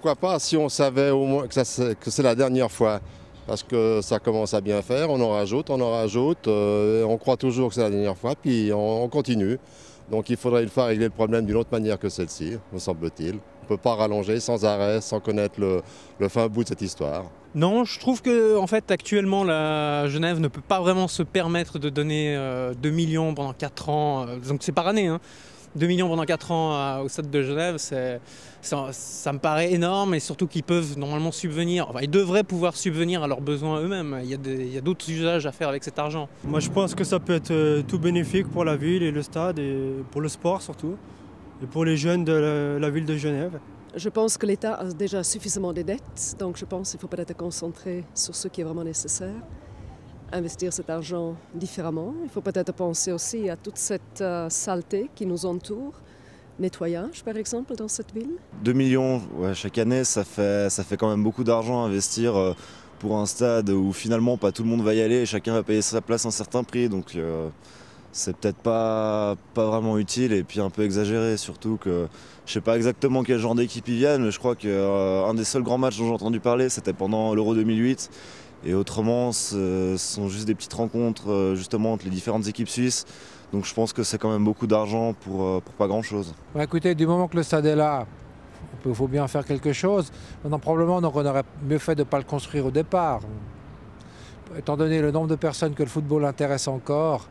Pourquoi pas si on savait au moins que c'est la dernière fois. Parce que ça commence à bien faire, on en rajoute, on croit toujours que c'est la dernière fois, puis on continue. Donc il faudrait une fois régler le problème d'une autre manière que celle-ci, me semble-t-il. On ne peut pas rallonger sans arrêt, sans connaître le fin bout de cette histoire. Non, je trouve que en fait, actuellement, la Genève ne peut pas vraiment se permettre de donner 2 millions pendant 4 ans, donc c'est par année, hein. 2 millions pendant 4 ans au Stade de Genève, ça me paraît énorme, et surtout qu'ils peuvent normalement subvenir, enfin ils devraient pouvoir subvenir à leurs besoins eux-mêmes. Il y a d'autres usages à faire avec cet argent. Moi je pense que ça peut être tout bénéfique pour la ville et le stade, et pour le sport surtout, et pour les jeunes de la ville de Genève. Je pense que l'État a déjà suffisamment de dettes, donc je pense qu'il faut peut-être concentrer sur ce qui est vraiment nécessaire. Investir cet argent différemment. Il faut peut-être penser aussi à toute cette saleté qui nous entoure. Nettoyage, par exemple, dans cette ville. 2 millions ouais, chaque année, ça fait quand même beaucoup d'argent à investir pour un stade où finalement pas tout le monde va y aller et chacun va payer sa place à un certain prix. Donc c'est peut-être pas vraiment utile et puis un peu exagéré. Surtout que je sais pas exactement quel genre d'équipe ils viennent, mais je crois qu'un des seuls grands matchs dont j'ai entendu parler, c'était pendant l'Euro 2008. Et autrement, ce sont juste des petites rencontres justement entre les différentes équipes suisses. Donc je pense que c'est quand même beaucoup d'argent pour pas grand-chose. Bah écoutez, du moment que le stade est là, il faut bien faire quelque chose. Maintenant, probablement, donc, on aurait mieux fait de ne pas le construire au départ. Étant donné le nombre de personnes que le football intéresse encore,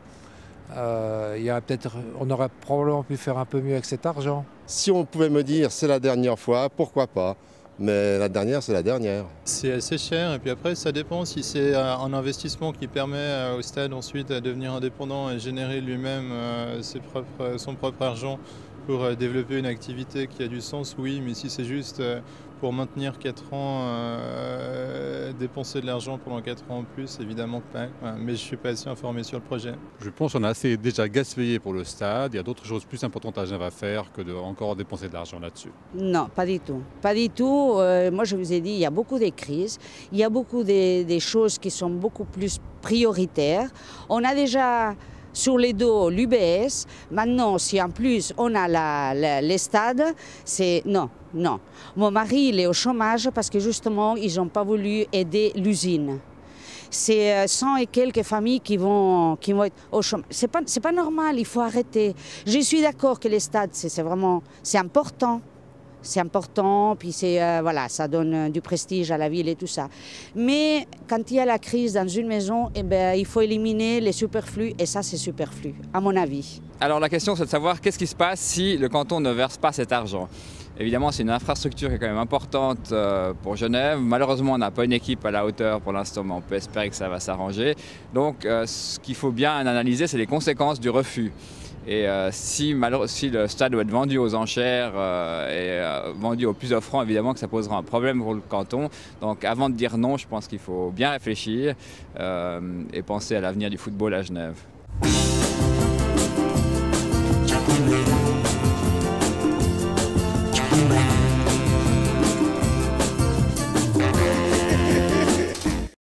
on aurait probablement pu faire un peu mieux avec cet argent. Si on pouvait me dire c'est la dernière fois, pourquoi pas? Mais la dernière, c'est la dernière. C'est assez cher et puis après ça dépend si c'est un investissement qui permet au stade ensuite de devenir indépendant et générer lui-même son propre argent pour développer une activité qui a du sens, oui, mais si c'est juste pour maintenir 4 ans, dépenser de l'argent pendant 4 ans en plus, évidemment pas. Mais je ne suis pas assez informé sur le projet. Je pense qu'on a assez déjà gaspillé pour le stade. Il y a d'autres choses plus importantes à Genève à faire que de encore dépenser de l'argent là-dessus. Non, pas du tout. Pas du tout. Moi, je vous ai dit, il y a beaucoup de crises. Il y a beaucoup de choses qui sont beaucoup plus prioritaires. On a déjà sur les dos l'UBS. Maintenant, si en plus on a les stades, c'est non. Non. Mon mari, il est au chômage parce que justement, ils n'ont pas voulu aider l'usine. C'est 100 et quelques familles qui vont être au chômage. C'est pas normal, il faut arrêter. Je suis d'accord que les stades, c'est important. C'est important, puis voilà, ça donne du prestige à la ville et tout ça. Mais quand il y a la crise dans une maison, eh ben, il faut éliminer les superflus, et ça c'est superflu, à mon avis. Alors la question c'est de savoir qu'est-ce qui se passe si le canton ne verse pas cet argent. Évidemment, c'est une infrastructure qui est quand même importante pour Genève. Malheureusement, on n'a pas une équipe à la hauteur pour l'instant, mais on peut espérer que ça va s'arranger. Donc, ce qu'il faut bien analyser, c'est les conséquences du refus. Et si le stade doit être vendu aux enchères et vendu au plus offrant, évidemment que ça posera un problème pour le canton. Donc avant de dire non, je pense qu'il faut bien réfléchir et penser à l'avenir du football à Genève. Bye.